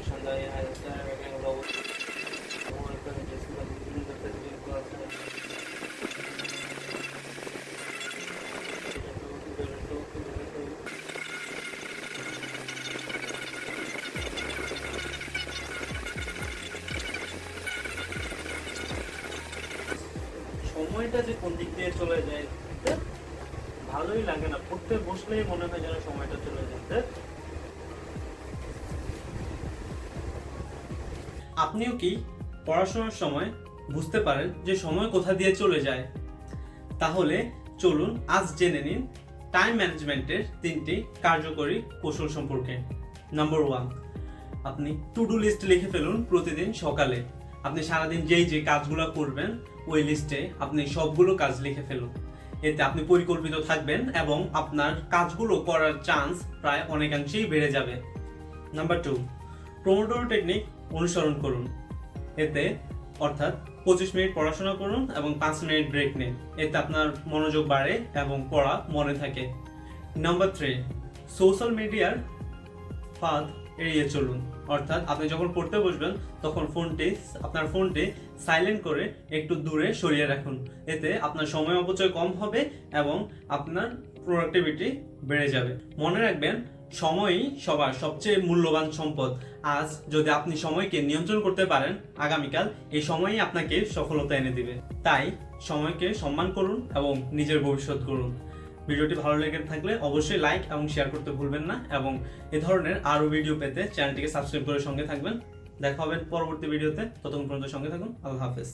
সন্ধ্যায় সময়টা যে কোন দিক দিয়ে চলে যায় ভালোই লাগে না, পড়তে বসলেই মনে হয় যেন সময়টা চলে যেতে। আপনিও কি পড়াশোনার সময় বুঝতে পারেন যে সময় কোথা দিয়ে চলে যায়? তাহলে চলুন আজ জেনে নিন টাইম ম্যানেজমেন্টের 3টি কার্যকরী কৌশল সম্পর্কে। নাম্বার 1, আপনি টু ডু লিস্ট লিখে ফেলুন প্রতিদিন সকালে। আপনি সারাদিন যে কাজগুলো করবেন ওই লিস্টে আপনি সবগুলো কাজ লিখে ফেলুন। এতে আপনি পরিকল্পিত থাকবেন এবং আপনার কাজগুলো করার চান্স প্রায় অনেকাংশেই বেড়ে যাবে। নাম্বার 2, পোমোডোরো টেকনিক অনুসরণ করুন। এতে অর্থাৎ 25 মিনিট পড়াশোনা করুন এবং 5 মিনিট ব্রেক নিন। এতে আপনার মনোযোগ বাড়ে এবং পড়া মনে থাকে। নাম্বার 3, সোশ্যাল মিডিয়ার ফাঁদ এড়িয়ে চলুন। অর্থাৎ আপনি যখন পড়তে বসবেন তখন আপনার ফোনটি সাইলেন্ট করে একটু দূরে সরিয়ে রাখুন। এতে আপনার সময় অপচয় কম হবে এবং আপনার প্রোডাক্টিভিটি বেড়ে যাবে। মনে রাখবেন, সময়ই সবার সবচেয়ে মূল্যবান সম্পদ। আজ যদি আপনি সময়কে নিয়ন্ত্রণ করতে পারেন, আগামীকাল এই সময়ই আপনাকে সফলতা এনে দিবে। তাই সময়কে সম্মান করুন এবং নিজের ভবিষ্যৎ করুন। ভিডিওটি ভালো লেগে থাকলে অবশ্যই লাইক এবং শেয়ার করতে ভুলবেন না এবং এ ধরনের আরও ভিডিও পেতে চ্যানেলটিকে সাবস্ক্রাইব করে সঙ্গে থাকবেন। দেখা হবে পরবর্তী ভিডিওতে। ততক্ষণ পর্যন্ত সঙ্গে থাকুন। আল্লাহ হাফেজ।